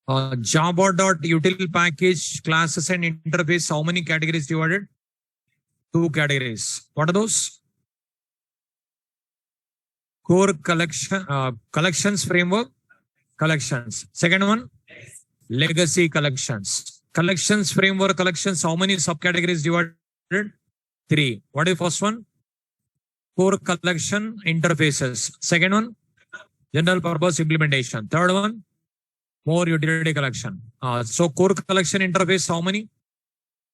Java.util package, classes and interface, how many categories divided? 2 categories. What are those? Core collection, collections framework, collections. Second one, legacy collections. Collections framework, collections, how many subcategories divided? 3. What is the first one? Core collection interfaces. Second one, general purpose implementation. Third one, more utility collection. So core collection interface, how many?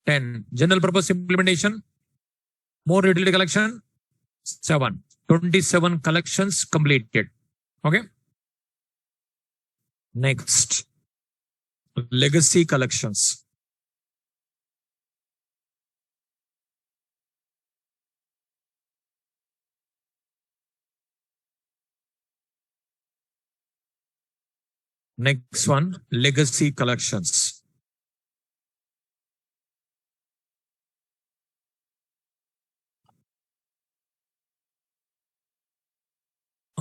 10. General purpose implementation, more utility collection, 7. 27 collections completed. Okay. Next, legacy collections. Next one, legacy collections.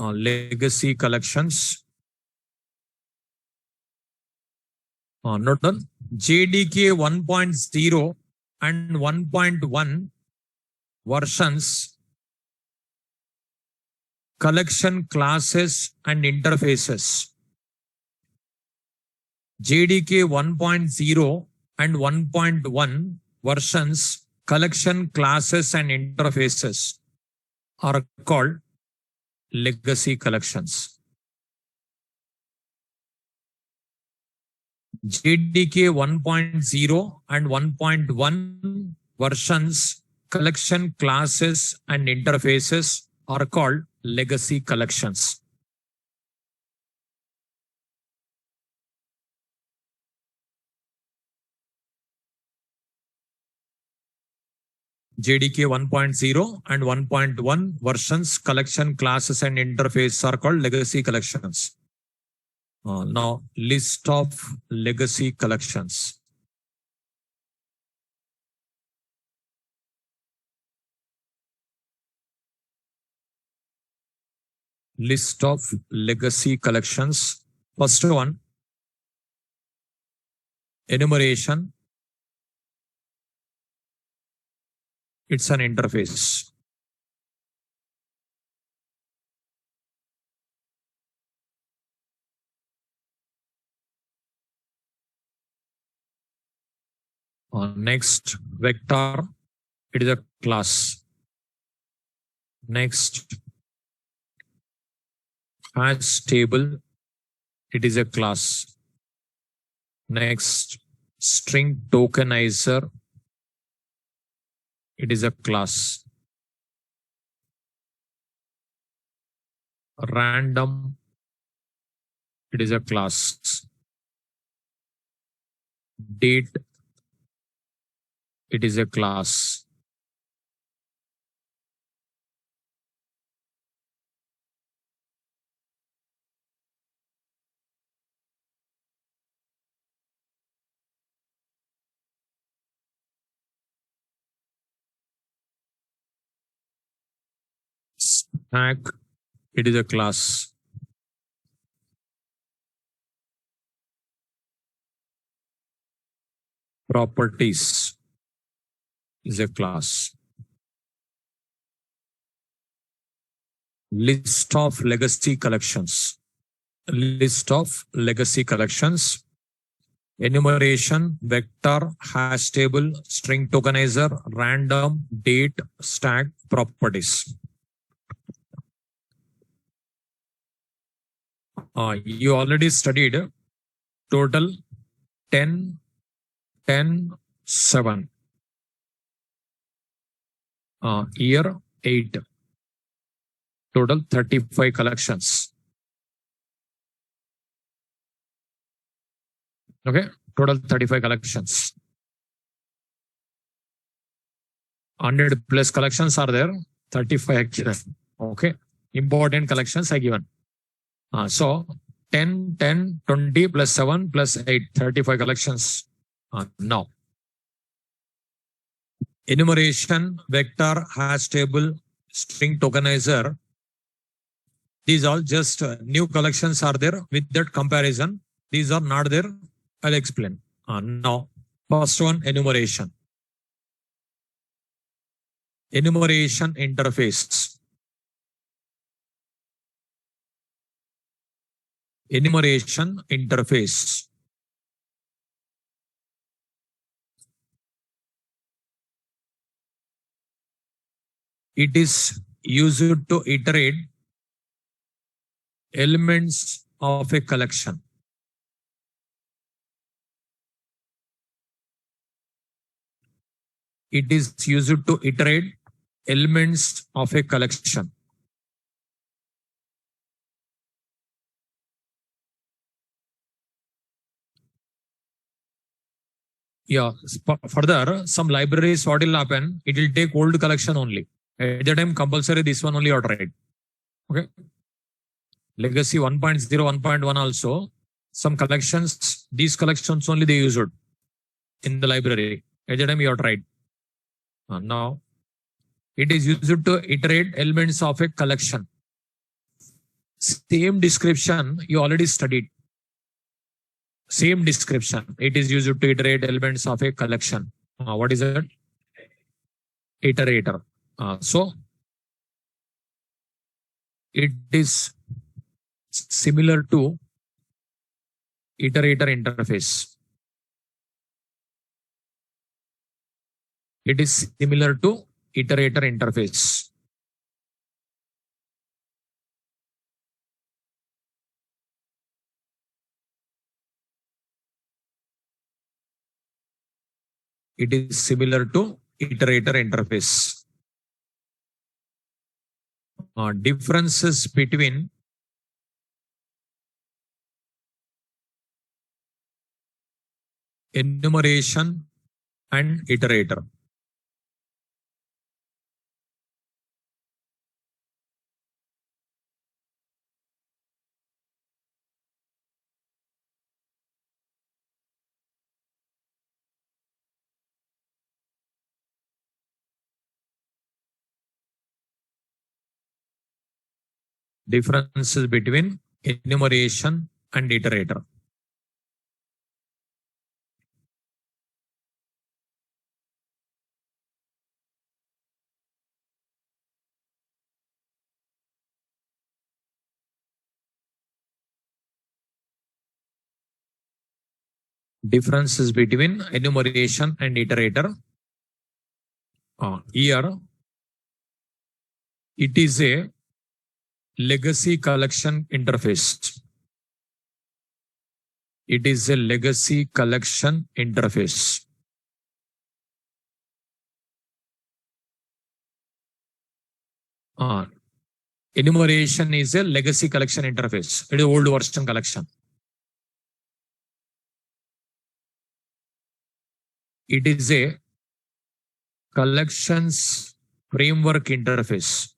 Legacy collections. Note down JDK 1.0 and 1.1 versions, collection classes and interfaces. JDK 1.0 and 1.1 versions, collection classes and interfaces are called legacy collections. JDK 1.0 and 1.1 versions, collection classes and interfaces are called legacy collections. JDK 1.0 and 1.1 versions, collection classes and interfaces are called legacy collections. Now, list of legacy collections. List of legacy collections. First one, enumeration. It's an interface. Next, vector. It is a class. Next, hash table. It is a class. Next, string tokenizer. It is a class. Random. It is a class. Date. It is a class. Stack. It is a class. Properties is a class. List of legacy collections. List of legacy collections. Enumeration, vector, hash table, string tokenizer, random, date, stack, properties. You already studied total 10, 10, 7. Year 8. Total 35 collections. Okay, total 35 collections. 100 plus collections are there, 35 actually. Okay, important collections are given. So 10, 10, 20 plus 7 plus 8, 35 collections. Now, enumeration, vector, hash table, string tokenizer. These all just new collections are there. With that comparison, These are not there. I'll explain. Now, first one, enumeration. Enumeration interface. Enumeration interface. It is used to iterate elements of a collection. It is used to iterate elements of a collection. Yeah, further, some libraries, what will happen? It will take old collection only. At the time, compulsory this one only or write. Okay. Legacy 1.0, 1.1 also, some collections, these collections only they used in the library. At the time, you are tried. Now, it is used to iterate elements of a collection. Same description you already studied. Same description. It is used to iterate elements of a collection. What is it? Iterator. So, it is similar to iterator interface. It is similar to iterator interface. It is similar to iterator interface. Differences between enumeration and iterator. Differences between enumeration and iterator. Differences between enumeration and iterator. Here, it is a legacy collection interface. It is a legacy collection interface. Enumeration is a legacy collection interface. It is old version collection. It is a collections framework interface.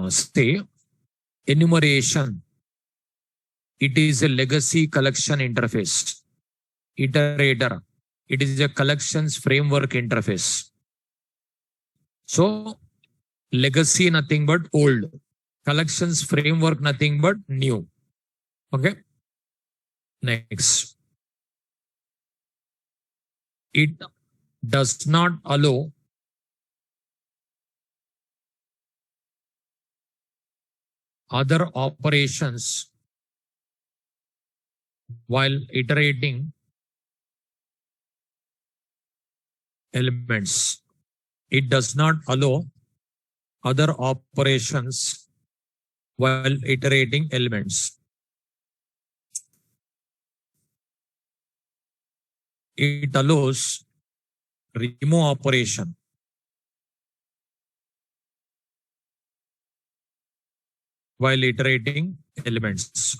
Say enumeration. It is a legacy collection interface. Iterator. It is a collections framework interface. So legacy nothing but old. Collections framework nothing but new. Okay. Next. It does not allow other operations while iterating elements. It does not allow other operations while iterating elements. It allows remove operation while iterating elements.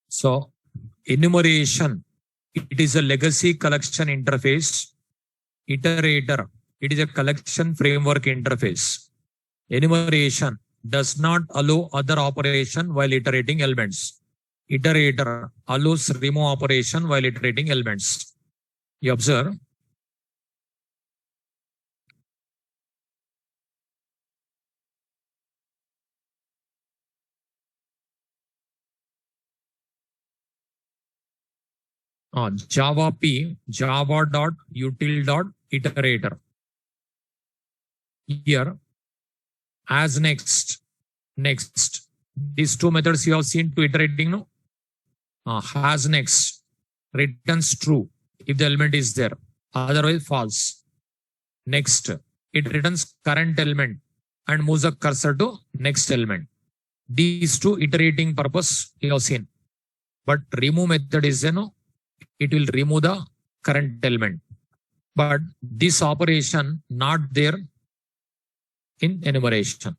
So Enumeration, it is a legacy collection interface. Iterator, it is a collection framework interface. Enumeration does not allow other operation while iterating elements. Iterator allows remove operation while iterating elements. You observe. Java P, java.util.iterator. Here, as next. These two methods you have seen to iterating, no? Has next returns true if the element is there, otherwise false. Next, it returns current element and moves the cursor to next element. These two iterating purpose you have seen. But remove method is, it will remove the current element. But this operation not there in enumeration.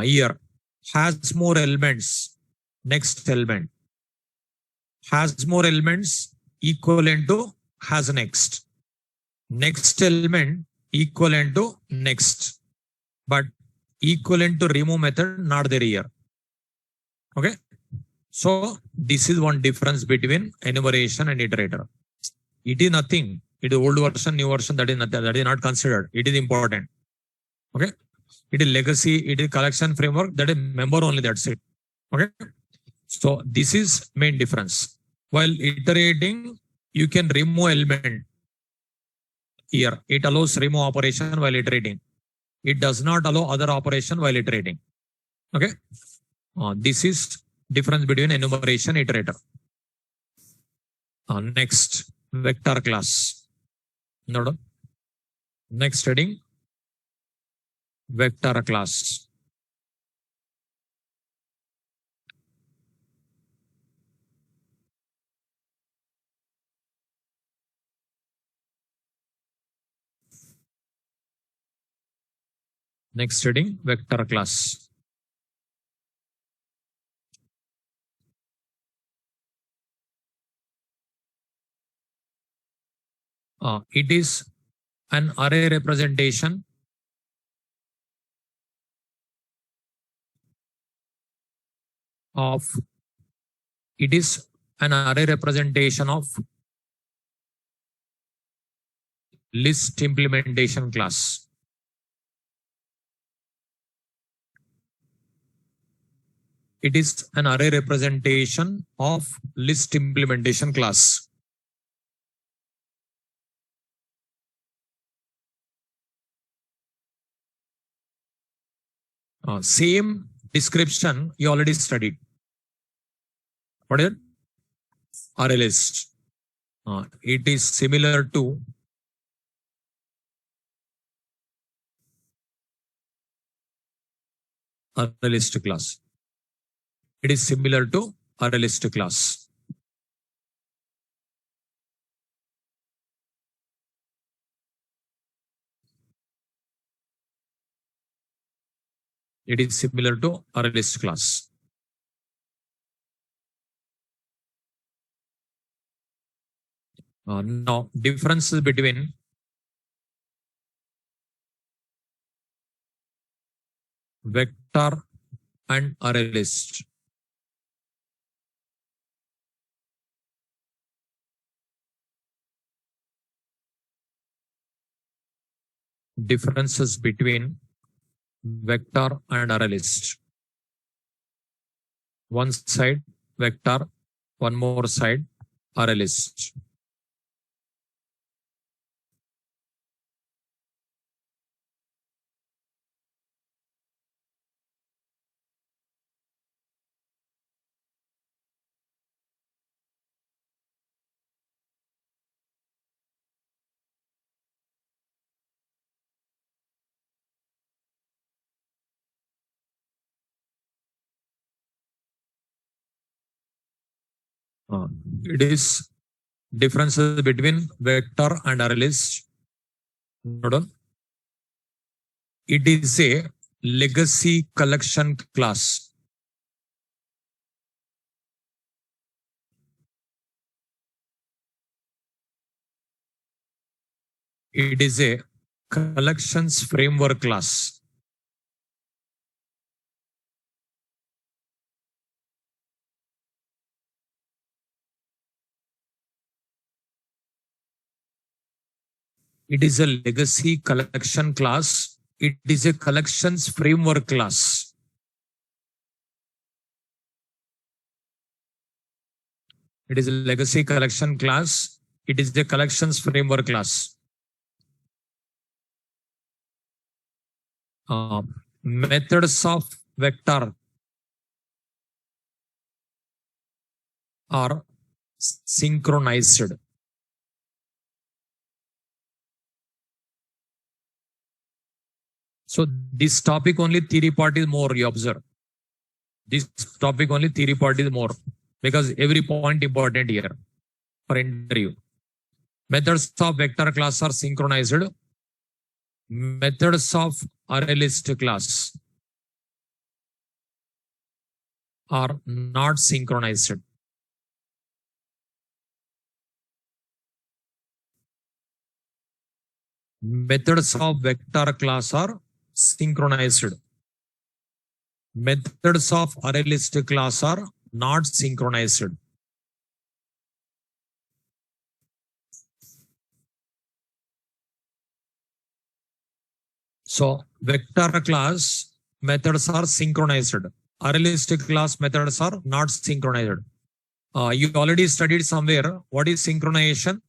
Here, has more elements, next element. Has more elements equivalent to has next. Next element equivalent to next. But equivalent to remove method not there here. Okay. So this is one difference between enumeration and iterator. It is nothing. It is old version, new version, that is not considered. It is important. Okay. It is legacy, it is collection framework, that is member only, that's it. Okay. So this is main difference. While iterating, you can remove element. Here, it allows remove operation while iterating. It does not allow other operation while iterating. Okay. This is difference between enumeration and iterator. Next, vector class. Next heading, vector class. Next heading, vector class. It is an array representation of list implementation class. It is an array representation of list implementation class. Same description you already studied. What is it? Array list. It is similar to array list class. It is similar to array list class. It is similar to array list class. Now, differences between vector and array list. Differences between vector and array list. One side vector, one more side array list. It is differences between vector and array list. It is a legacy collection class. It is a collections framework class. It is a legacy collection class. It is a collections framework class. It is a legacy collection class. It is the collections framework class. Methods of vector are synchronized. So this topic only theory part is more, you observe. This topic only theory part is more because every point important here for interview. Methods of vector class are synchronized. Methods of array list class are not synchronized. Methods of vector class are synchronized. Methods of array list class are not synchronized. So vector class methods are synchronized. Array list class methods are not synchronized. You already studied somewhere what is synchronization.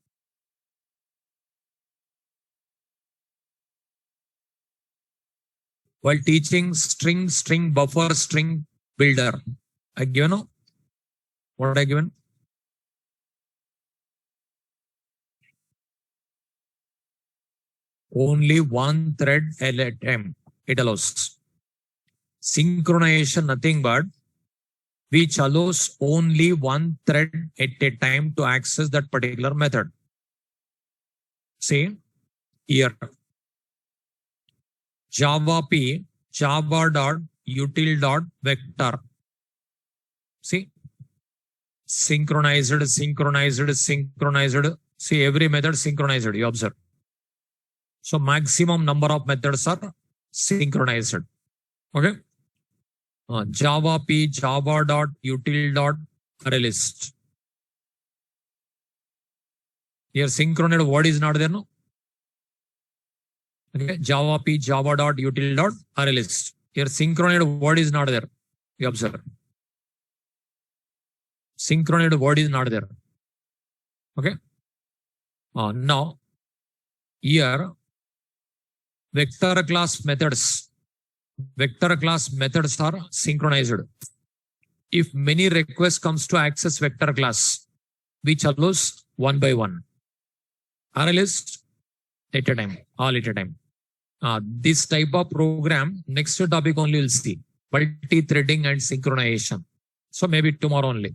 While teaching string buffer, string builder, I given what I given. Only one thread at a time it allows. Synchronization nothing but which allows only one thread at a time to access that particular method. See here. Java P, java.util.vector. See, synchronized. See, every method synchronized, you observe. So maximum number of methods are synchronized. Okay. Java P, java.util.arraylist. Here synchronized word is not there, no? Okay, Java P, java.util.arraylist. Here synchronized word is not there. You observe. Synchronized word is not there. Okay. Now, here, vector class methods are synchronized. If many requests comes to access vector class, which allows one by one. ArrayList at a time, all at a time. This type of program, next topic only will see. Multi-threading and synchronization. So maybe tomorrow only.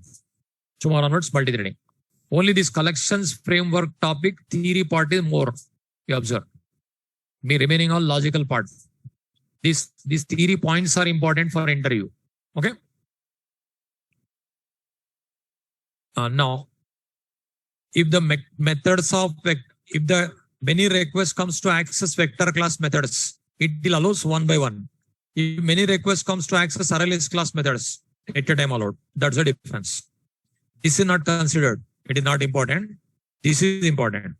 Tomorrow onwards, multi-threading. Only this collections framework topic, theory part is more. You observe. Me remaining all logical part. These theory points are important for interview. Okay. Now, if the methods of if the many requests comes to access vector class methods, it will allows one by one. If many requests comes to access ArrayList class methods, at a time allowed. That's the difference. This is not considered. It is not important. This is important.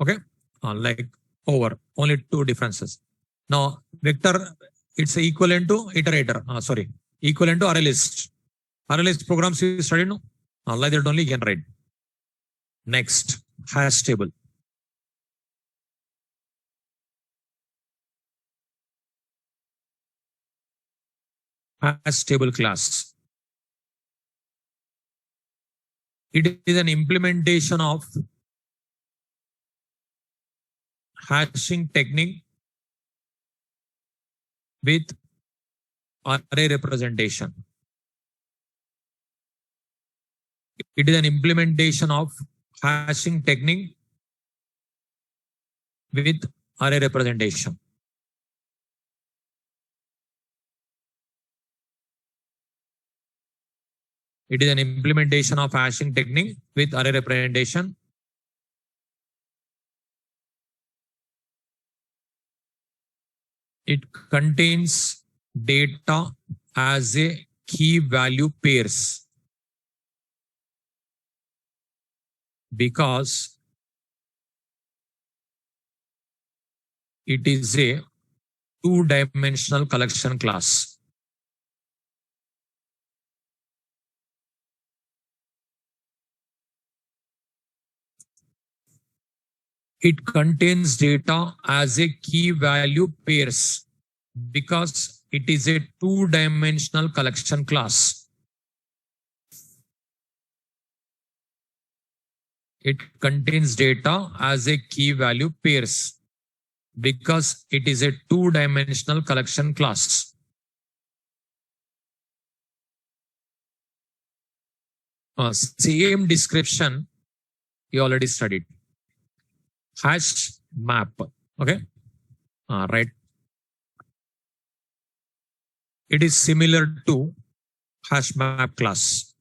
Okay. Like over only two differences. Now vector it's equivalent to iterator. Equivalent to ArrayList. ArrayList programs you studied, no? Like that only you can write. Next, hash table. Hash table class. It is an implementation of hashing technique with array representation. It is an implementation of hashing technique with array representation. It is an implementation of hashing technique with array representation. It contains data as a key value pairs because it is a two-dimensional collection class. It contains data as a key value pairs because it is a two-dimensional collection class. It contains data as a key value pairs because it is a two-dimensional collection class. Same description you already studied. Hash map. Okay. Right. It is similar to hash map class.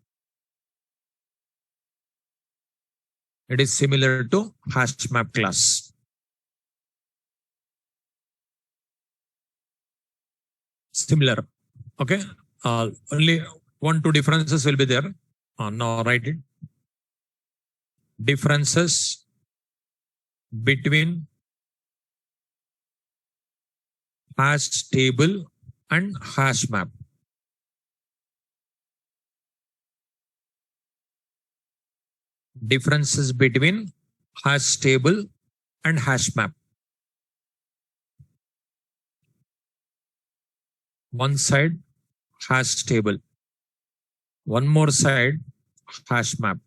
It is similar to hash map class. Similar. Okay. Only 1-2 differences will be there. Now write it. Differences between hash table and hash map. Differences between hash table and hash map. One side hash table, one more side hash map.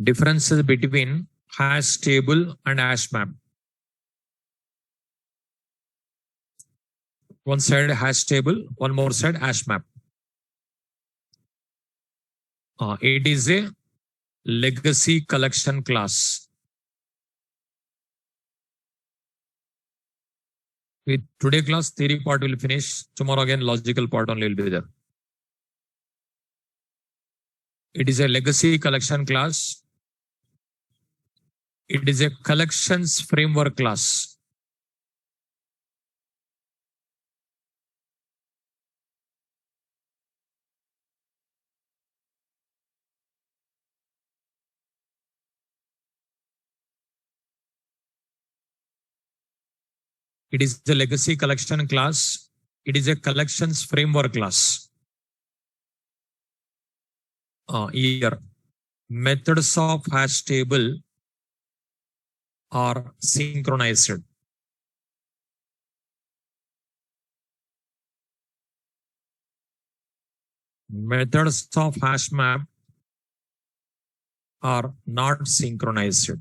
Differences between hash table and hash map. One side hash table, one more side hash map. It is a legacy collection class. With today class, theory part will finish. Tomorrow again, logical part only will be there. It is a legacy collection class. It is a collections framework class. It is the legacy collection class. It is a collections framework class. Here, methods of hash table are synchronized. Methods of hash map are not synchronized.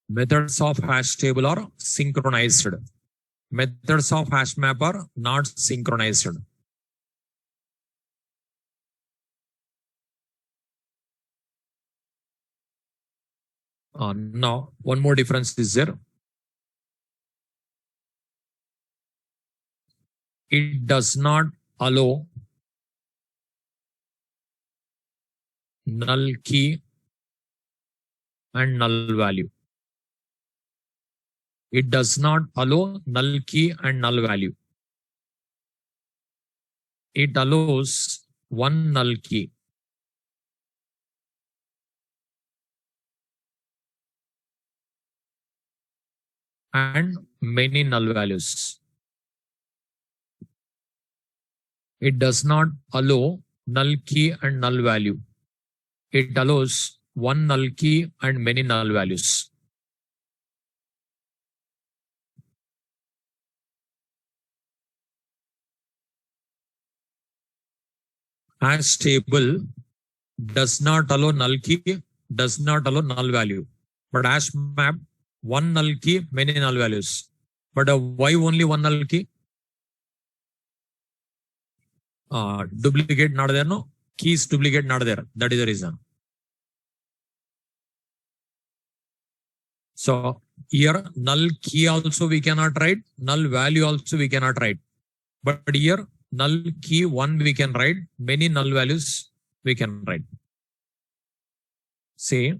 Methods of hash table are synchronized. Methods of hash map are not synchronized. Now, one more difference is there. It does not allow null key and null value. It does not allow null key and null value. It allows one null key. And many null values. It does not allow null key and null value. It allows one null key and many null values. Hash table does not allow null key, does not allow null value. But hash map, one null key, many null values. But why only one null key? duplicate not there, no? Keys duplicate not there. That is the reason. So here null key also we cannot write, null value also we cannot write. But here null key 1 we can write, many null values we can write. Say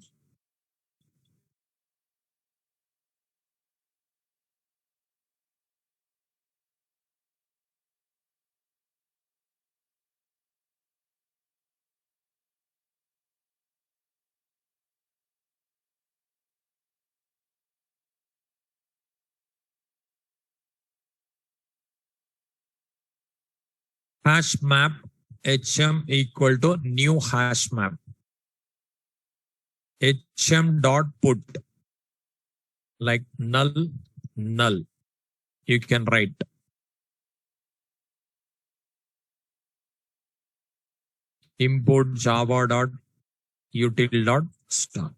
hash map hm equal to new hash map. Hm dot put like null null. You can write. Import java dot util dot star.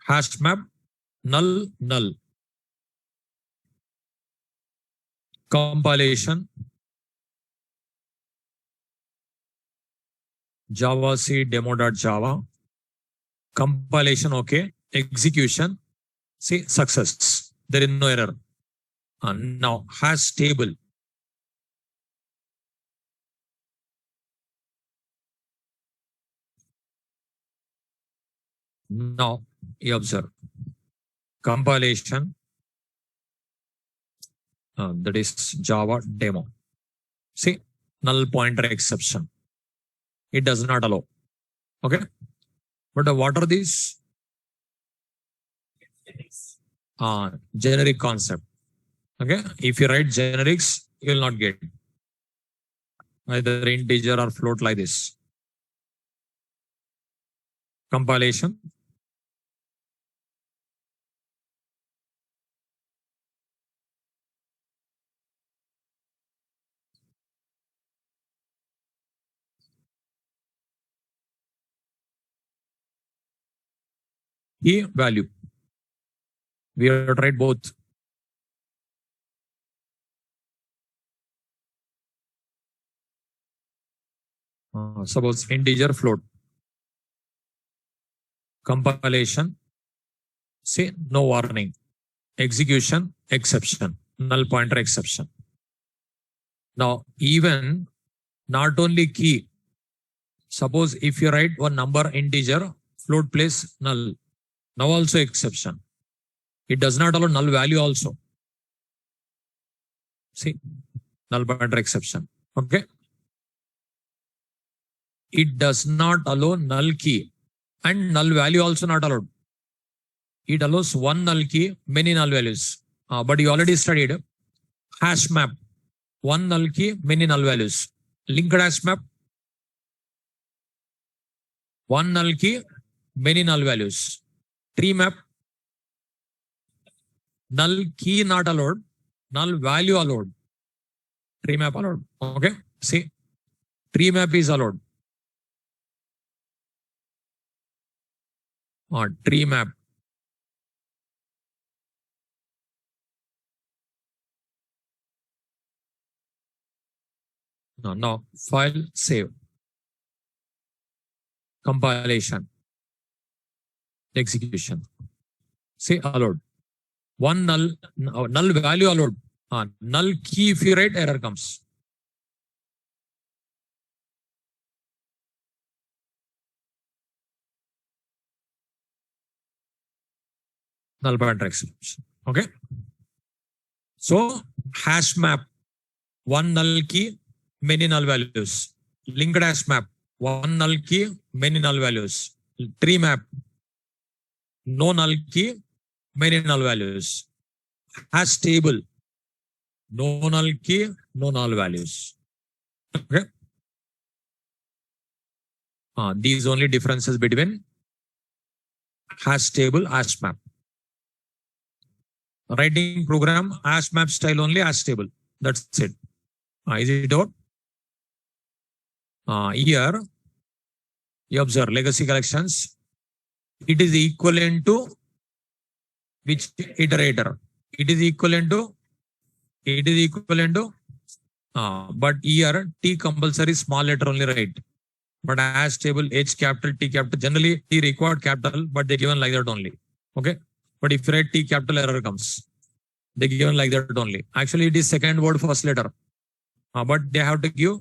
Hash map null null. Compilation Java C demo.java. Compilation okay. Execution. See success. There is no error. Now hash table. Now you observe. Compilation. That is Java demo. See null pointer exception. It does not allow. Okay. But what are these? Generic concept. Okay. If you write generics, you will not get either integer or float like this. Compilation. Key value. We have tried both. Suppose integer float. Compilation. Say no warning. Execution exception. Null pointer exception. Now even not only key. Suppose if you write one number integer, float place null. Now also exception. It does not allow null value also. See, null pointer exception. Okay. It does not allow null key and null value also not allowed. It allows one null key, many null values. But you already studied hash map. One null key, many null values. Linked hash map. One null key, many null values. Tree map. Null key not allowed, null value allowed. Tree map allowed. Okay. See, tree map is allowed. Tree map. No. File save. Compilation. Execution. See, allowed. One null value allowed. Null key if you write, error comes. Null pointer exception. Okay. So hash map, one null key, many null values. Linked hash map, one null key, many null values. Tree map, no null key, many null values. Hash table, no null key, no null values. Okay. These only differences between hash table, hash map. Writing program, hash map style only, hash table. That's it. Is it out? Here, you observe legacy collections. It is equivalent to which iterator? It is equivalent to It is equivalent to, but here T compulsory small letter only write. But as table H capital, T capital, generally T required capital, but they given like that only. Okay. But if you write T capital, error comes. They given like that only. Actually, it is second word first letter. But they have to give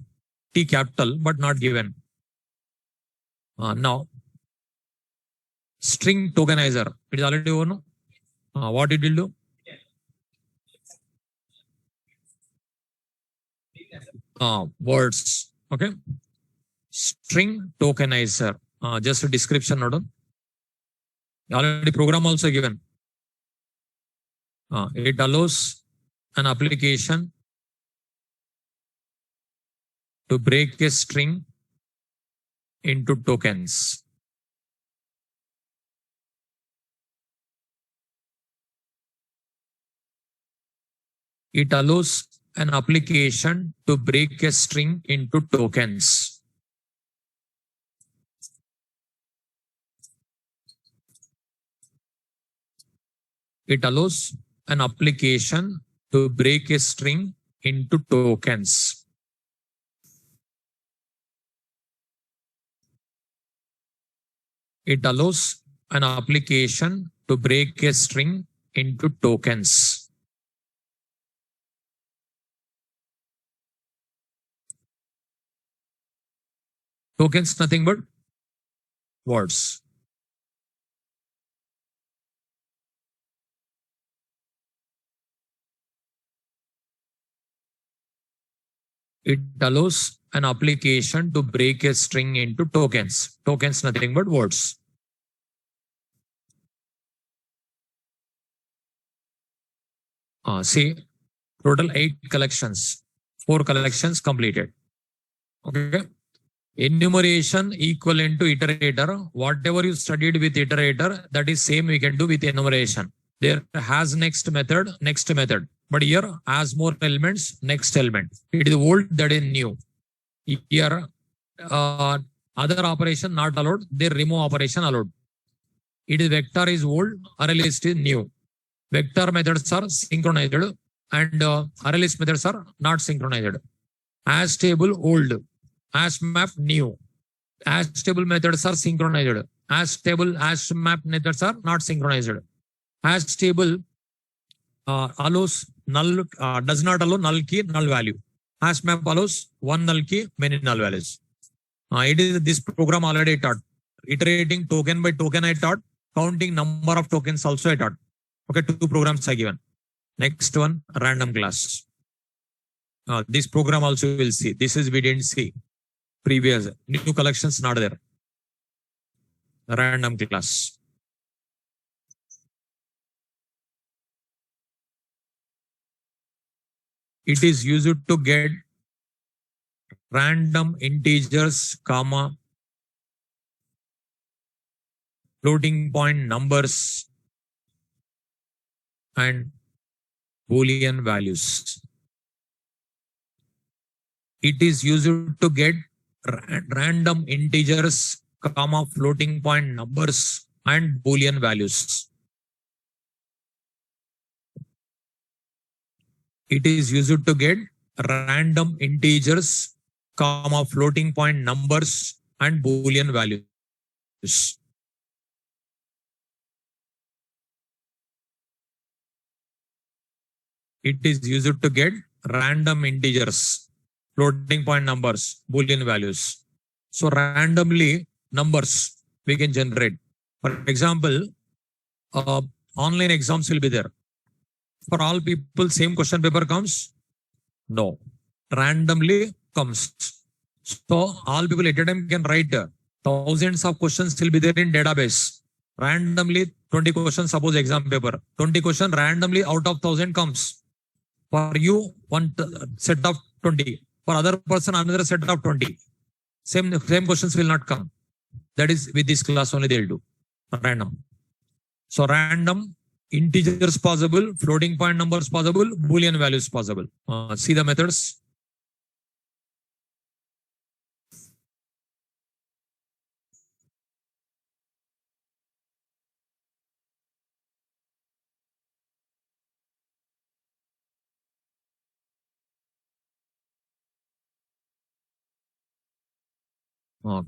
T capital, but not given. Now, string tokenizer. It is already known. What it will do? Words. Okay. String tokenizer. Just a description. Already program also given. It allows an application to break a string into tokens. It allows an application to break a string into tokens. It allows an application to break a string into tokens. It allows an application to break a string into tokens. Tokens, nothing but words. It allows an application to break a string into tokens. Tokens, nothing but words. See, total 8 collections, 4 collections completed. Okay. Enumeration equivalent to iterator. Whatever you studied with iterator, that is same we can do with enumeration. There has next method. But here has more elements, next element. It is old, that is new. Here, other operation not allowed, their remove operation allowed. It is vector is old, array list is new. Vector methods are synchronized and array list methods are not synchronized. As table old, as map new. As table methods are synchronized. As table, as map methods are not synchronized. As table allows null, does not allow null key, null value. Hash map allows one null key, many null values. It is this program already taught. Iterating token by token I taught. Counting number of tokens also I taught. Okay, 2 programs are given. Next one, random class. This program also will see. This is we didn't see. Previous new collections not there. Random class. It is used to get random integers, comma, floating point numbers, and Boolean values. It is used to get random integers, comma, floating point numbers, and Boolean values. It is used to get random integers, comma, floating point numbers, and Boolean values. It is used to get random integers, floating point numbers, Boolean values. So randomly numbers we can generate. For example, online exams will be there. For all people, same question paper comes? No. Randomly comes. So all people at a time can write thousands of questions will be there in database. Randomly 20 questions, suppose exam paper. 20 question randomly out of 1000 comes. For you, one set of 20. For other person, another set of 20. Same questions will not come. That is with this class only they'll do. Random. So random, integers possible, floating point numbers possible, Boolean values possible. See the methods.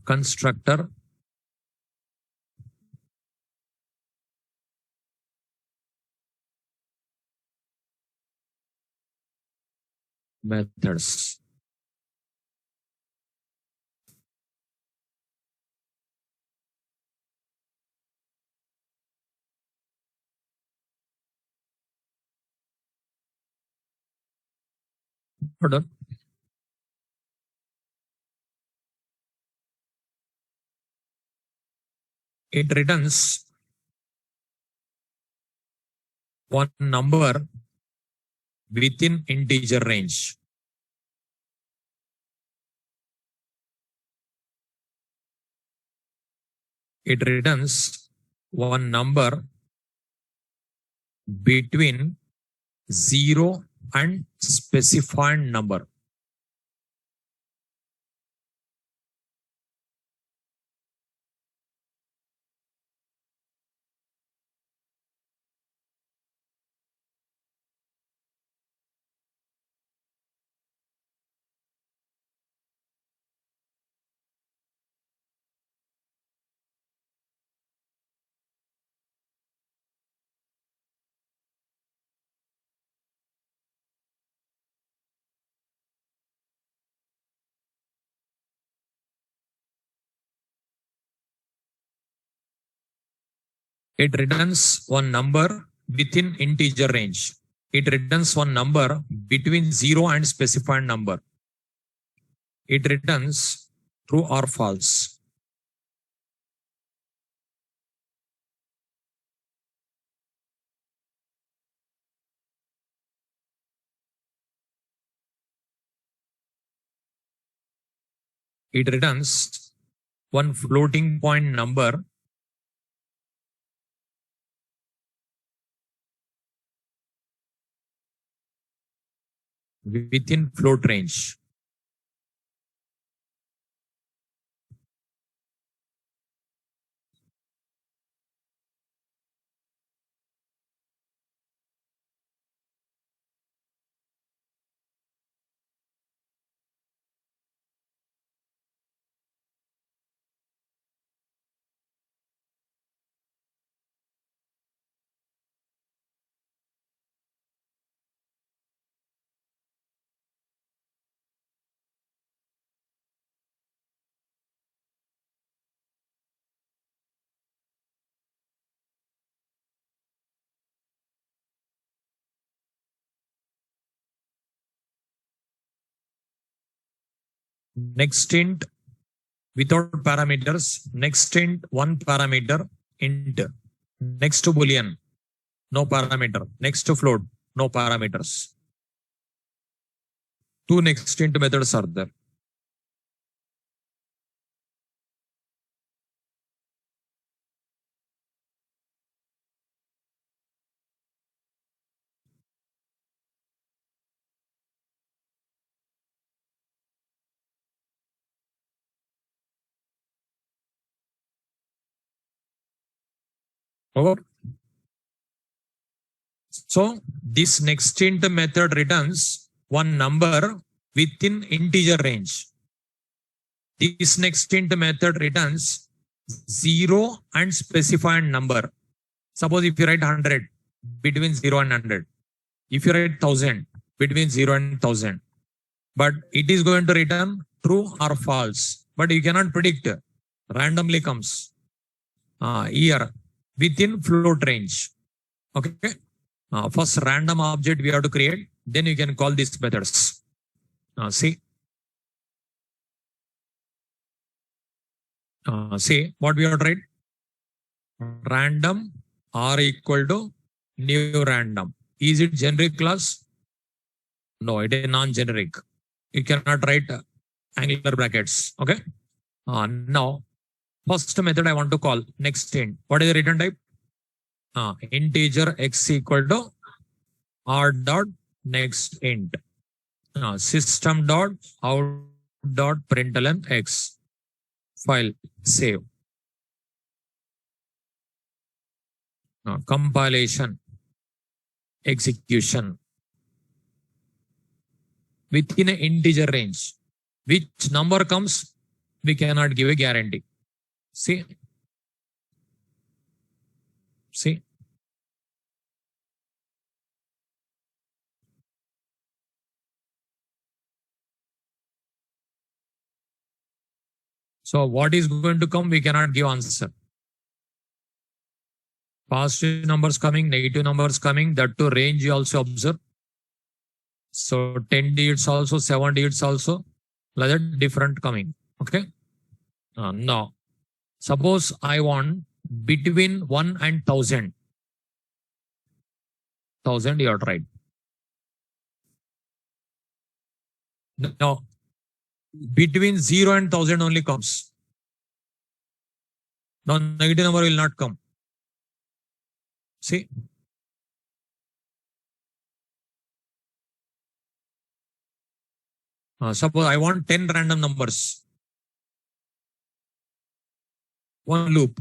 constructor methods. Hold on. It returns one number within integer range. It returns one number between 0 and specified number. It returns one number within integer range. It returns one number between 0 and specified number. It returns true or false. It returns one floating point number within float range. Next int without parameters. Next int one parameter int. Next to boolean no parameter. Next to float no parameters. Two next int methods are there. Over. So this next int method returns one number within integer range. This next int method returns 0 and specified number. Suppose if you write 100 between 0 and 100. If you write 1000 between 0 and 1000. But it is going to return true or false. But you cannot predict. Randomly comes. Here within float range. Okay. First random object we have to create. Then you can call these methods. See. See what we have to write. Random r equal to new random. Is it generic class? No, it is non-generic. You cannot write angular brackets. Okay. Now, first method I want to call next int. What is the return type? Integer x equal to r dot next int. System dot out dot println x. File save. Compilation. Execution. Within an integer range. Which number comes we cannot give a guarantee. See. So what is going to come, we cannot give answer. Positive numbers coming, negative numbers coming, that to range you also observe. So 10 digits also, 7 digits also, like that different coming. Okay. Now, suppose I want between 1 and 1000. 1000 you are right. Now, between 0 and 1000 only comes. Now, negative number will not come. See. Suppose I want 10 random numbers. One loop.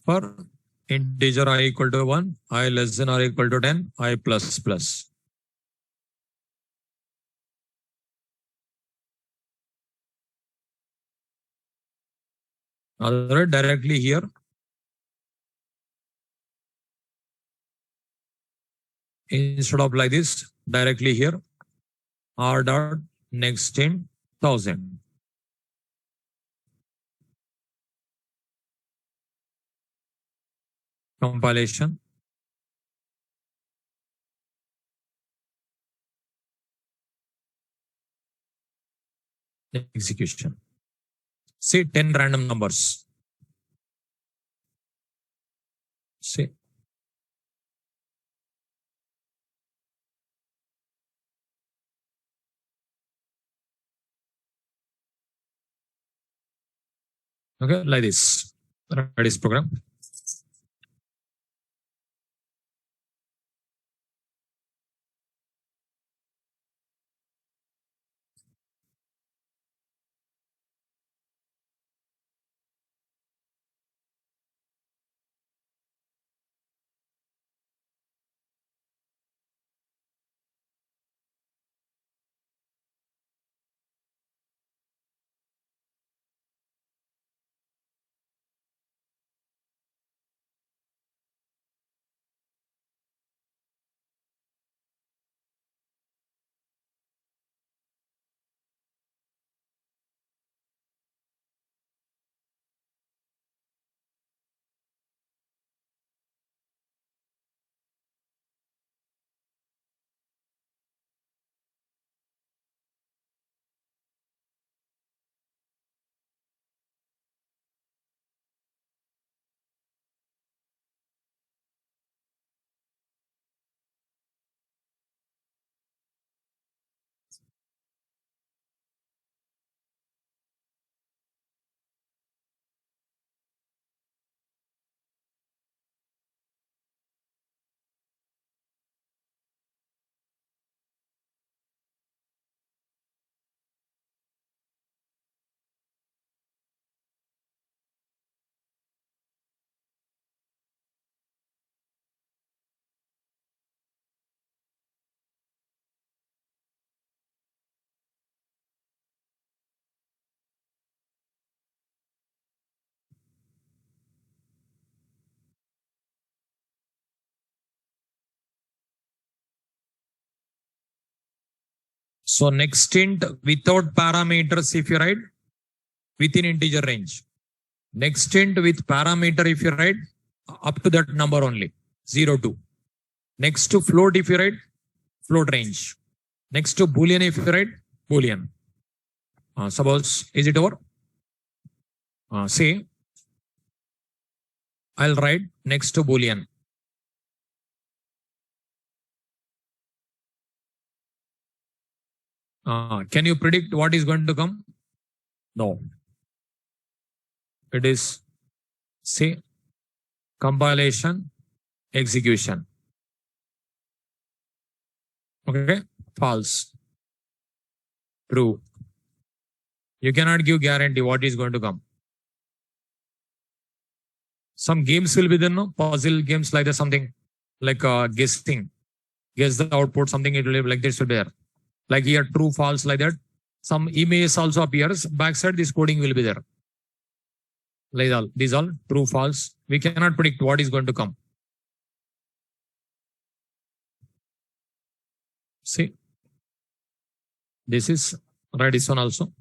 For integer I equal to 1, I less than or equal to 10, I plus plus. Other directly here. Instead of like this, directly here, r dot next in 1000. Compilation. Execution. See 10 random numbers. See. Okay, like this. Redis program. So next int without parameters if you write within integer range. Next int with parameter if you write up to that number only 0 2. Next to float if you write float range. Next to boolean if you write boolean. Suppose is it over? Say I'll write next to boolean. Can you predict what is going to come? No. It is say compilation, execution. Okay, false. True. You cannot give guarantee what is going to come. Some games will be there, no? Puzzle games like that, something like guessing. Guess the output, something it will be like this will be there. Like here, true, false, like that. Some images also appears. Backside this coding will be there. These all true, false. We cannot predict what is going to come. See, this is write this one also.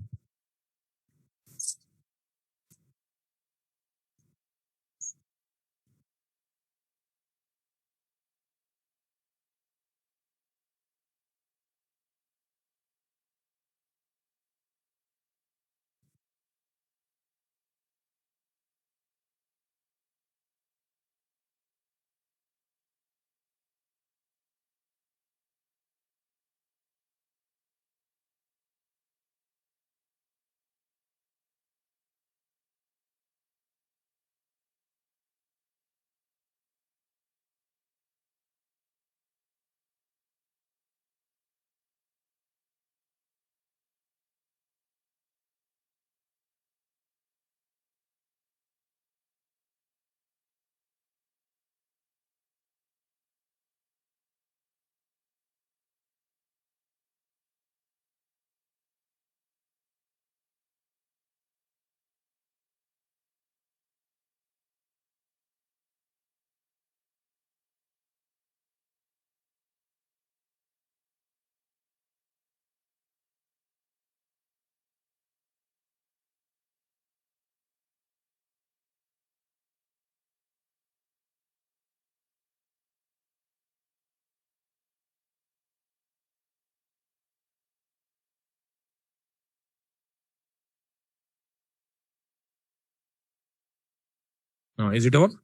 Is it over?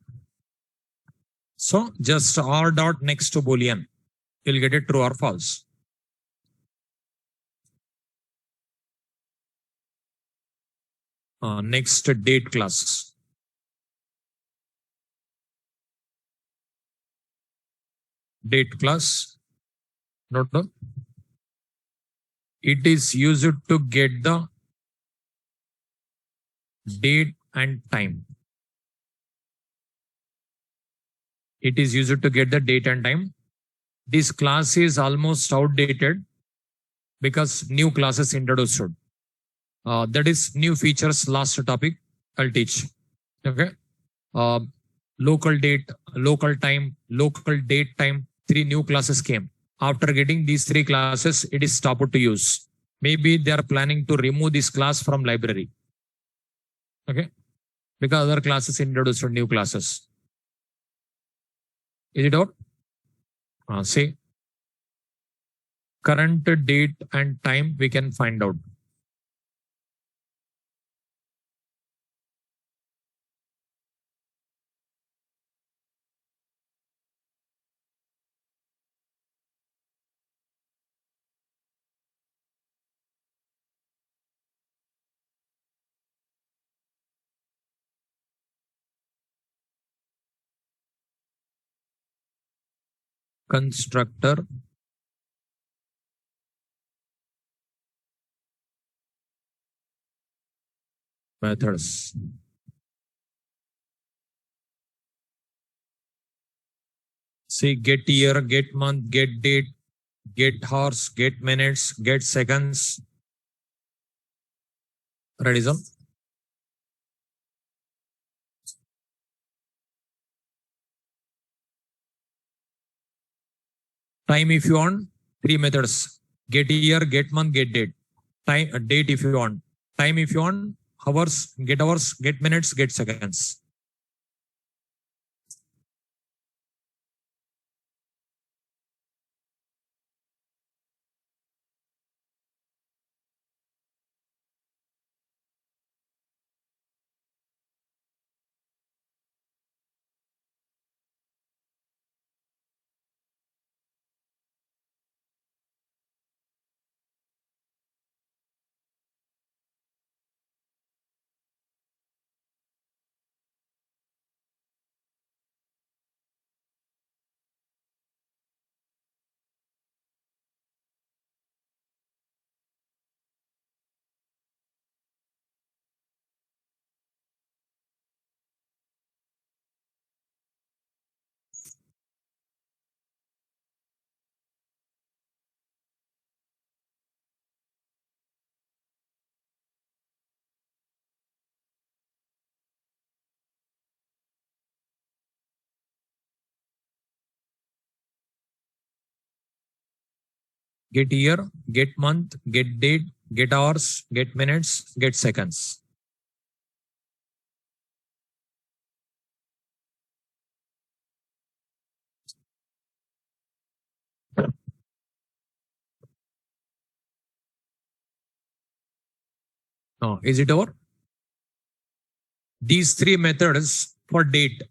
So just R dot next to Boolean. You'll get it true or false. Next date class. Date class. Note down. It is used to get the date and time. It is used to get the date and time. This class is almost outdated because new classes introduced. That is new features. Last topic I'll teach. Okay. Local date, local time, local date time. 3 new classes came. After getting these 3 classes, it is stopped to use. Maybe they are planning to remove this class from library. Okay. Because other classes introduced new classes. Is it out? Say current date and time we can find out. Constructor methods. See, get year, get month, get date, get hours, get minutes, get seconds. Redism. Time if you want, 3 methods. Get year, get month, get date. Time, date if you want. Time if you want, hours, get minutes, get seconds. get year, get month, get date, get hours, get minutes, get seconds. Is it over? These three methods for date,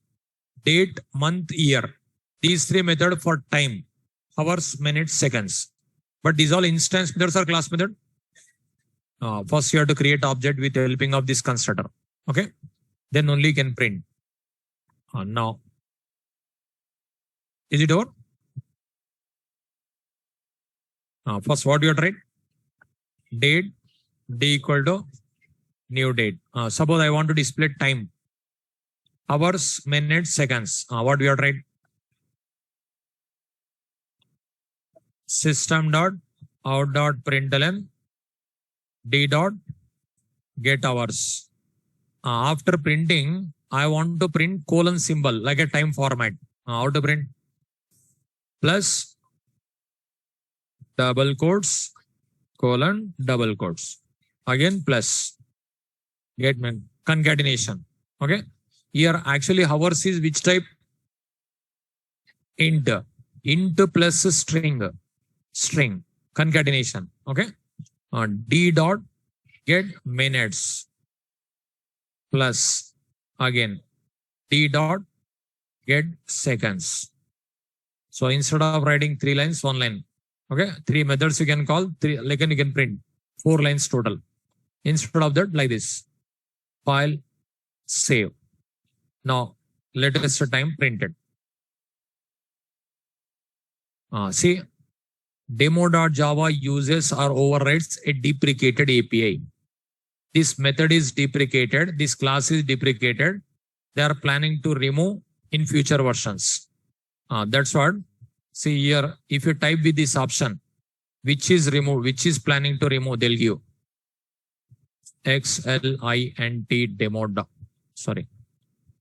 month, year. These three methods for time, hours, minutes, seconds. But these all instance methods or class method. First, you have to create object with helping of this constructor. Okay. Then only you can print. Now, is it over? First, what you have to write? Date, d equal to new date. Suppose I want to display time. Hours, minutes, seconds. What we have to write? System dot out dot println d dot get hours. After printing, I want to print colon symbol like a time format. How to print? Plus double quotes, colon, double quotes. Again, plus get concatenation. Okay. Here, actually, hours is which type? Int. Int plus string. Concatenation. Okay. D dot get minutes plus again d dot get seconds. So instead of writing 3 lines, 1 line. Okay, 3 methods you can call, 3 like you can print 4 lines total. Instead of that, like this. File, save. Now latest time printed. See, demo.java uses or overrides a deprecated API. This method is deprecated. This class is deprecated. They are planning to remove in future versions. That's what. See here, if you type with this option, which is removed, which is planning to remove, they'll give xlint demo. Sorry,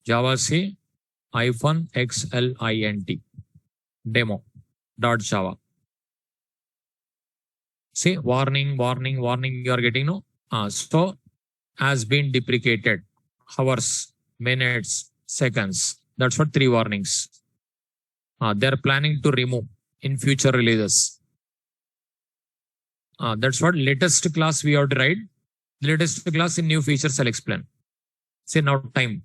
Java C -xlint demo dot Java. See, warning. You are getting no. So has been deprecated. Hours, minutes, seconds. That's what 3 warnings. They're planning to remove in future releases. That's what latest class we have to write. Latest class in new features I'll explain. Say now time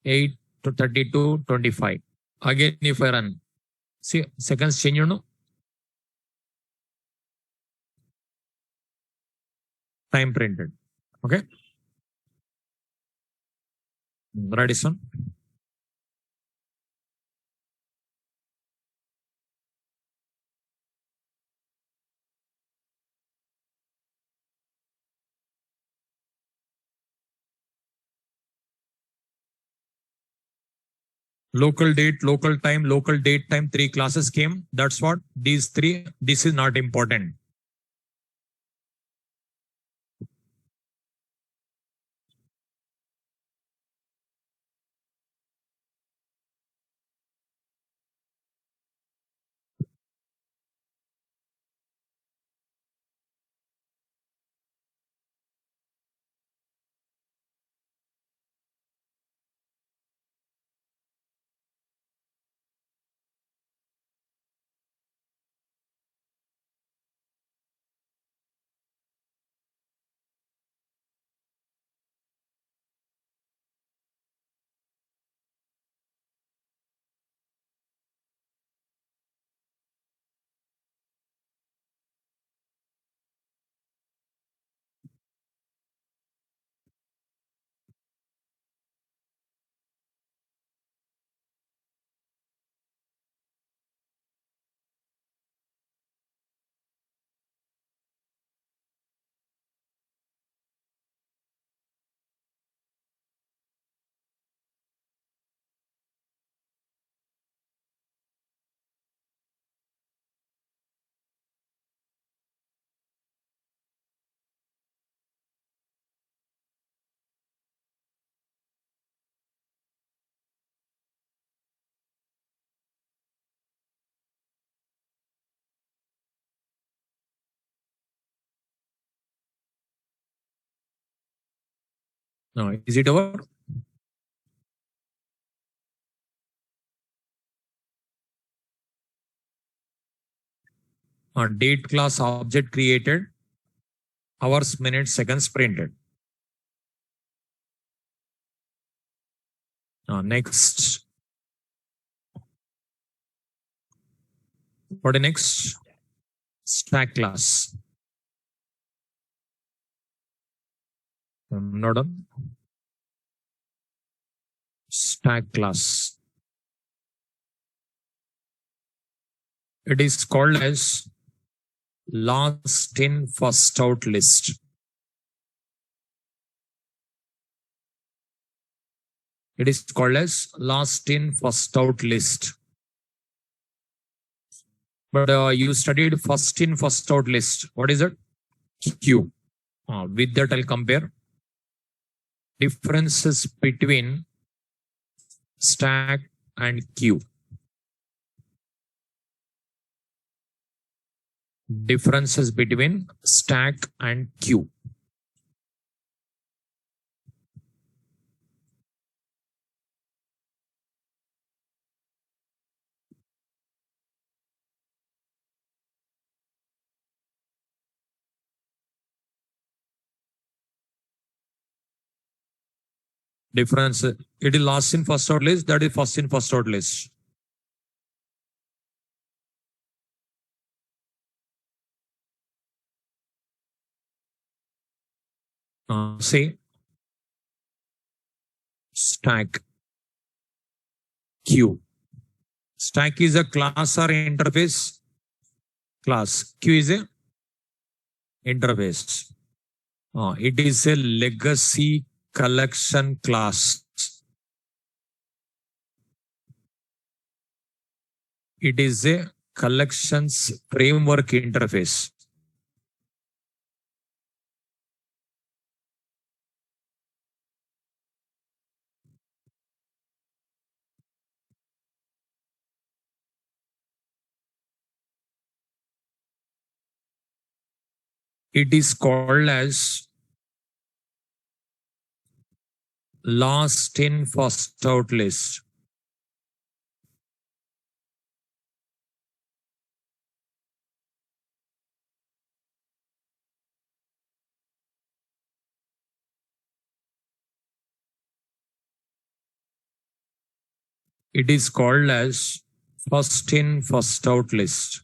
8 to 32, 25. Again, if I run, see seconds change, you know. Time printed. Okay. Ready, son? Local date, local time, local date time, 3 classes came. That's what these 3, this is not important. No, is it over? Date class object created, hours, minutes, seconds printed. Next. What the next? Stack class. Not done. Stack class. It is called as last in first out list. It is called as last in first out list. But you studied first in first out list. What is it? Queue. With that, I'll compare differences between stack and queue. Differences between stack and queue. Difference, it is last in first out list, that is first in first out list. Say stack queue. Stack is a class or interface? Class. Queue is a interface. It is a legacy collection class. It is a collections framework interface. It is called as last in first out list. It is called as first in first out list.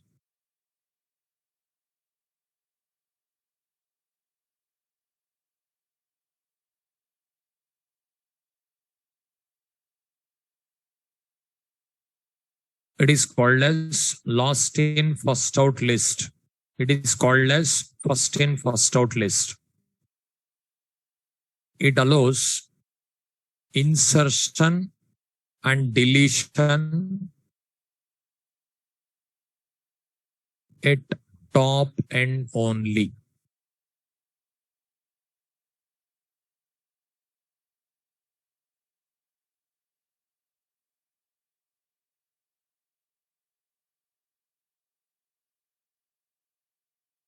It is called as last in first out list. It is called as first in first out list. It allows insertion and deletion at top end only.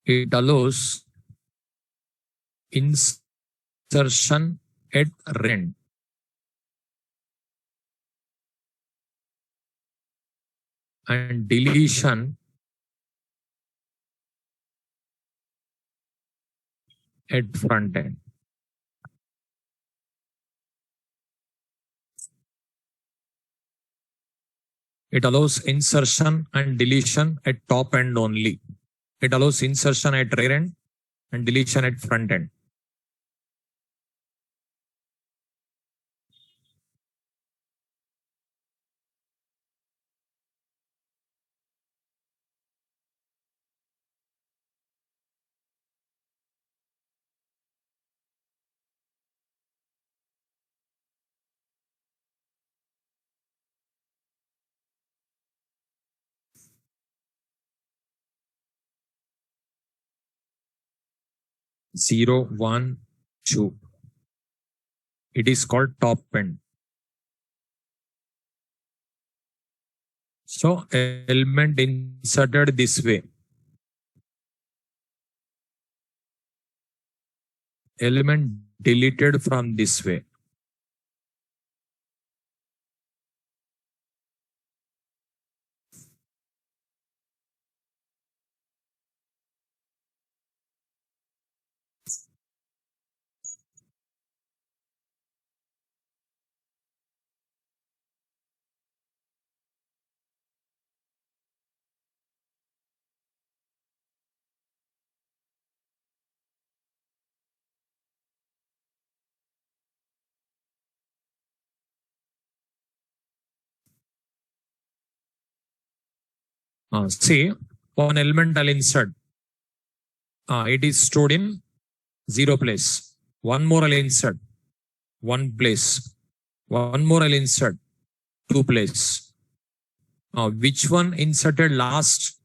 It allows insertion at rand and deletion at front end. It allows insertion and deletion at top end only. It allows insertion at rear end and deletion at front end. Zero, one, two. It is called top end. So element inserted this way. Element deleted from this way. See, one element I'll insert. It is stored in 0 place. One more I'll insert 1 place. One more I'll insert 2 place. Which one inserted last?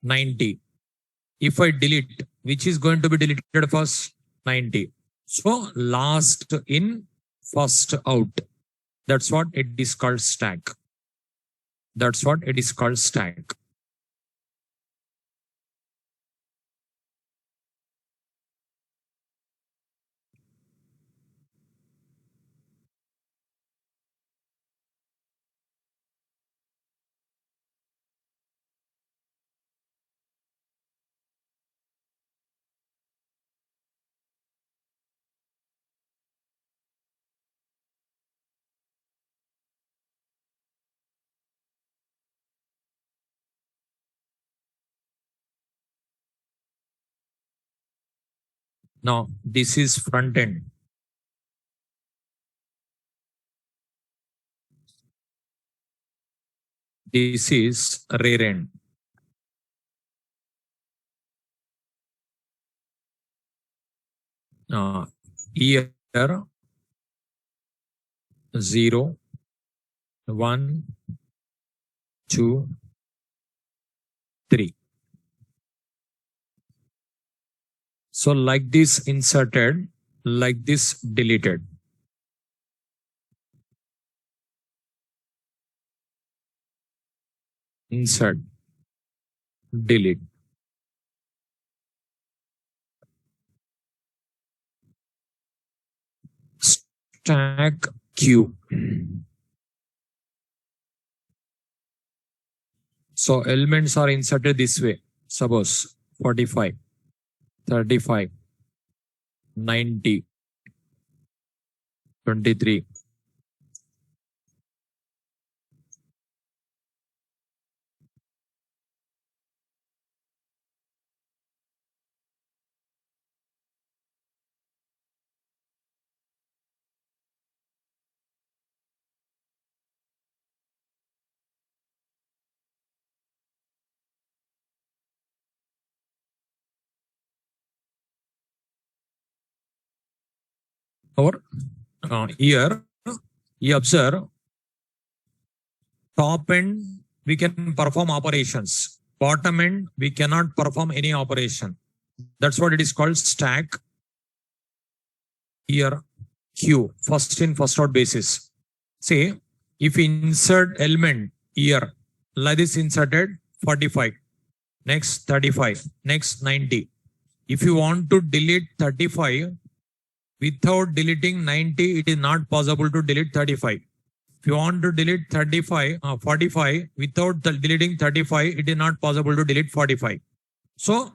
90. If I delete, which is going to be deleted first? 90. So last in, first out. That's what it is called stack. That's what it is called stack. Now this is front end. This is rear end. Here 0, 1, 2, 3. So like this inserted, like this deleted. Insert, delete. Stack queue. So elements are inserted this way. Suppose 45, 35, 90, 23. Or here, you observe top end we can perform operations. Bottom end we cannot perform any operation. That's what it is called stack. Here queue, first in first out basis. Say if we insert element here, like this inserted 45, next 35, next 90. If you want to delete 35 without deleting 90, it is not possible to delete 35. If you want to delete 45 without deleting 35, it is not possible to delete 45. So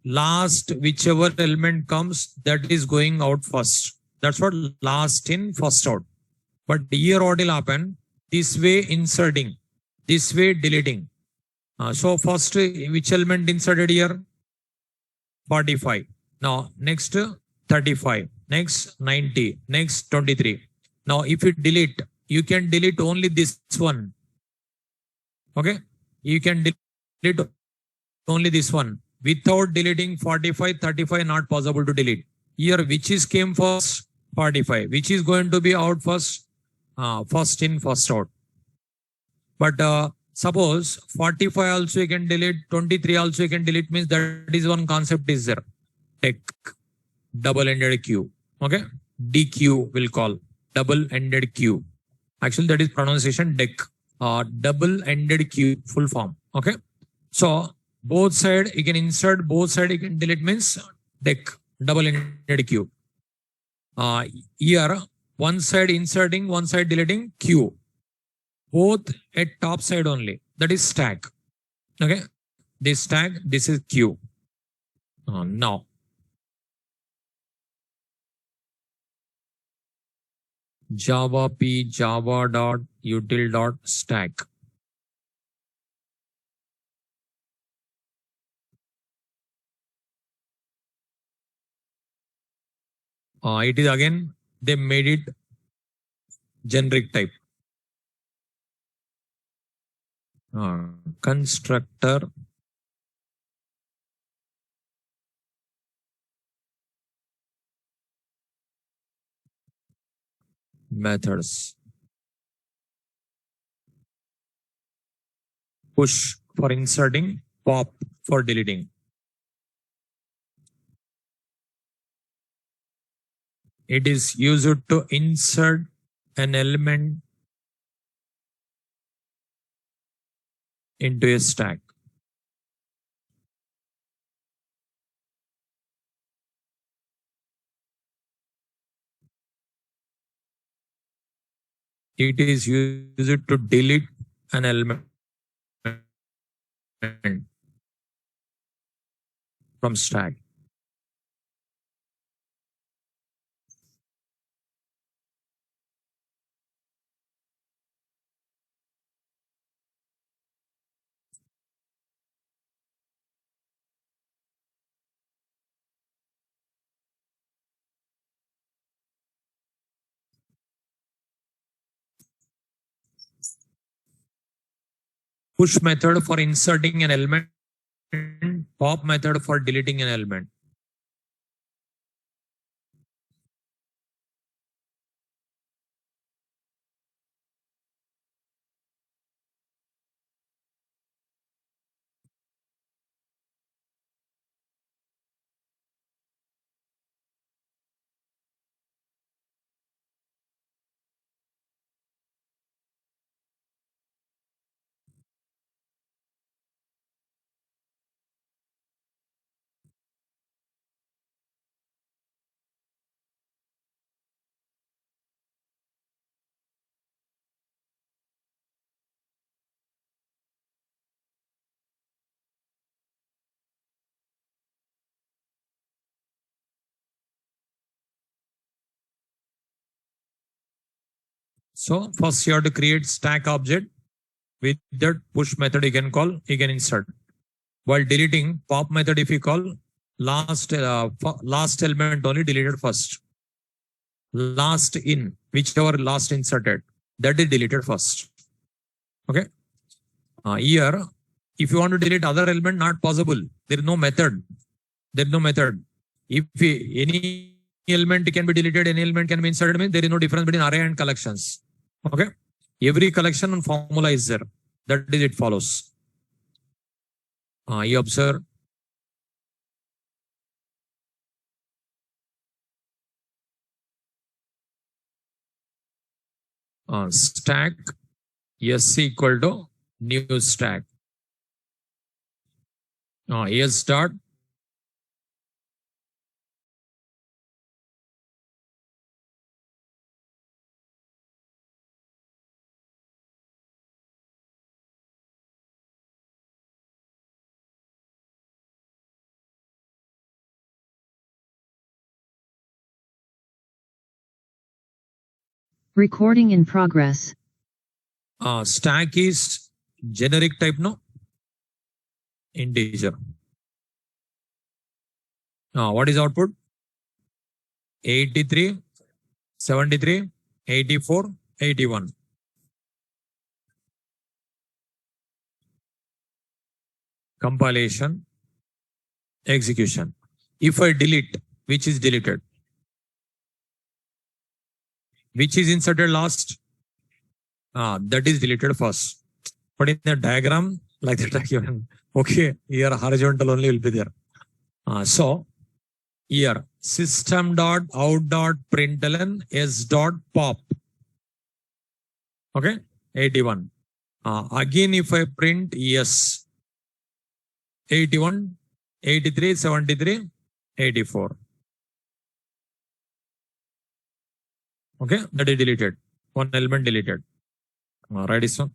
last whichever element comes, that is going out first. That's what last in first out. But here what will happen? This way inserting, this way deleting. So first which element inserted here? 45. Now next 35, next 90, next 23. Now if you delete, you can delete only this one. Okay, you can delete only this one. Without deleting 45, 35 not possible to delete. Here which is came first? 45. Which is going to be out first? First in, first out. But suppose 45 also you can delete, 23 also you can delete, means that is one concept is there. Deck, double-ended queue. Okay, DQ will call, double-ended queue. Actually that is pronunciation deck, double-ended queue, full form. Okay, so both side you can insert, both side you can delete, means deck. double-ended queue. Here, one side inserting, one side deleting queue. Both at top side only. That is stack. Okay. This stack, this is queue. Now. Java p java dot util dot stack. It is again, they made it generic type. Constructor methods. Push for inserting, pop for deleting. It is used to insert an element into a stack. It is used to delete an element from stack. Push method for inserting an element, pop method for deleting an element. So first you have to create stack object. With that push method you can call, you can insert. While deleting, pop method if you call, last element only deleted first. Last in, whichever last inserted, that is deleted first. Okay. Here, if you want to delete other element, not possible. There is no method. There is no method. If any element can be deleted, any element can be inserted, means there is no difference between array and collections. Okay. Every collection and formula is there. That is, it follows. You observe. Stack S equal to new stack. S dot Recording in progress. Stack is generic type, no? Integer. What is output? 83, 73, 84, 81. Compilation, execution. If I delete, which is deleted? Which is inserted last? That is deleted first. But in the diagram, like that given, okay, here horizontal only will be there. So here system dot out dot println s dot pop. Okay, 81. Again, if I print yes, 81, 83, 73, 84. Okay, that is deleted. One element deleted. Ready, so.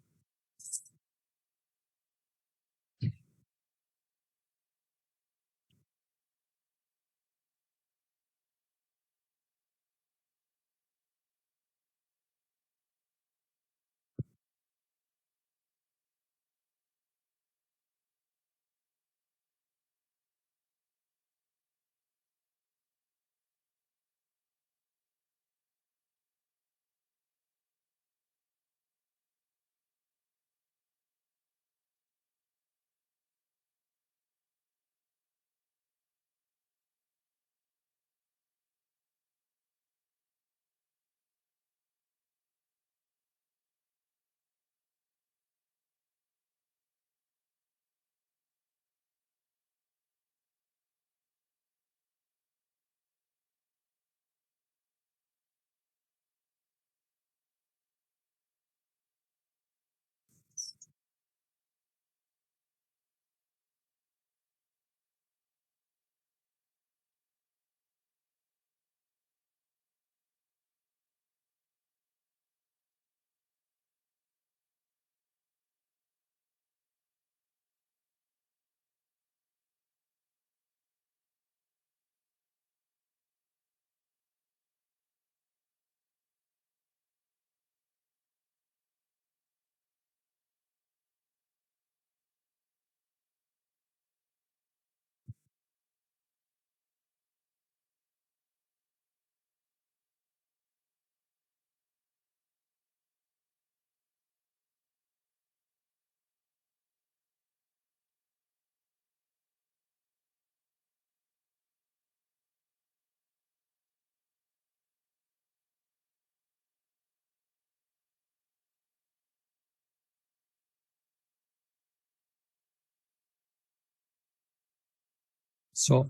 So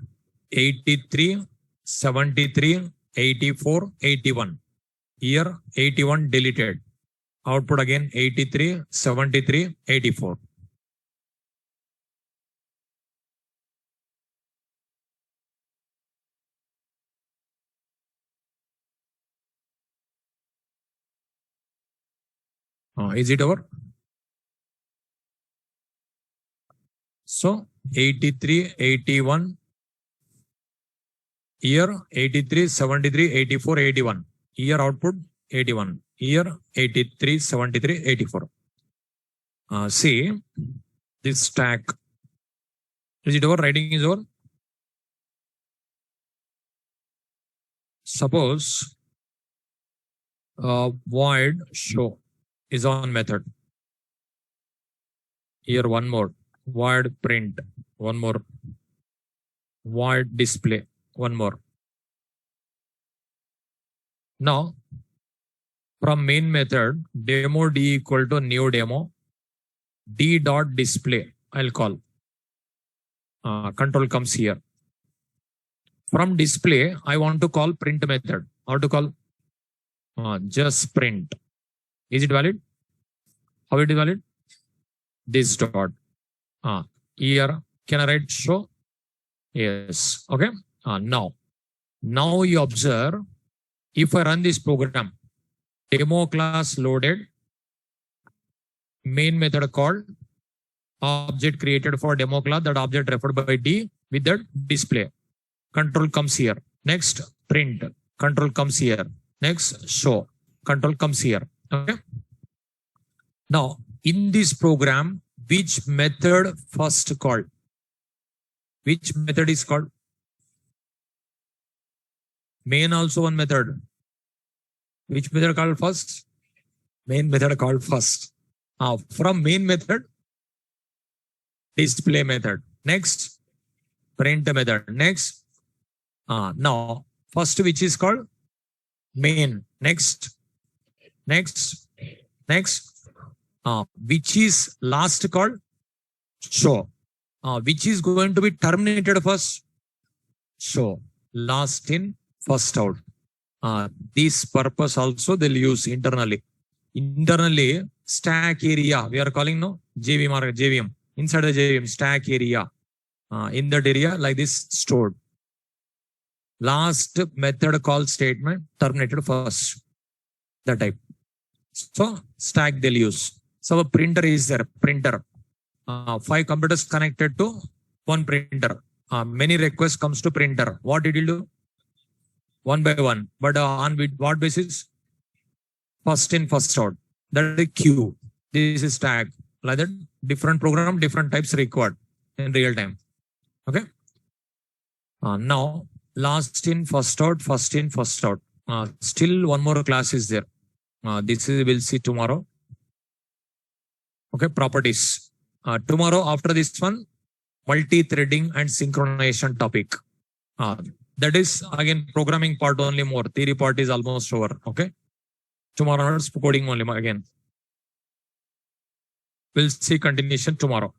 83, 73, 84, 81. Here 81 deleted. Output again 83, 73, 84. Is it over? So 83, 81. Here 83, 73, 84, 81. Here output 81. Here 83, 73, 84. See this stack. Is it over? Writing is over. Suppose void show is on method. Here one more. Void print. One more. Void display. One more. Now from main method demo d equal to new demo d dot display I'll call. Control comes here. From display I want to call print method. How to call? Just print. Is it valid? How it is valid? This dot. Here can I write show? Yes. Okay. Now you observe, if I run this program, demo class loaded, main method called, object created for demo class, that object referred by D with that display. Control comes here. Next print. Control comes here. Next show. Control comes here. Okay. Now in this program, which method first called? Which method is called? Main also one method. Which method called first? Main method called first. From main method, display method. Next, print method. Next, now first which is called main. Next, which is last called show. Which is going to be terminated first? Show. Last in, first out. This purpose also they'll use internally. Internally, stack area, we are calling no JVM. Inside the JVM, stack area. In that area, like this stored. Last method call statement terminated first. That type. So stack they'll use. So a printer is there, printer. 5 computers connected to one printer. Many requests comes to printer. What it will do? One by one. But on what basis? First in, first out. That is queue. This is stack. Like that, different program, different types required in real time. Okay. Now, last in, first out, first in, first out. Still one more class is there. This is we'll see tomorrow. Okay, properties. Tomorrow after this one, multi-threading and synchronization topic. That is again programming part only more. Theory part is almost over. Okay. Tomorrow coding only again. We'll see continuation tomorrow.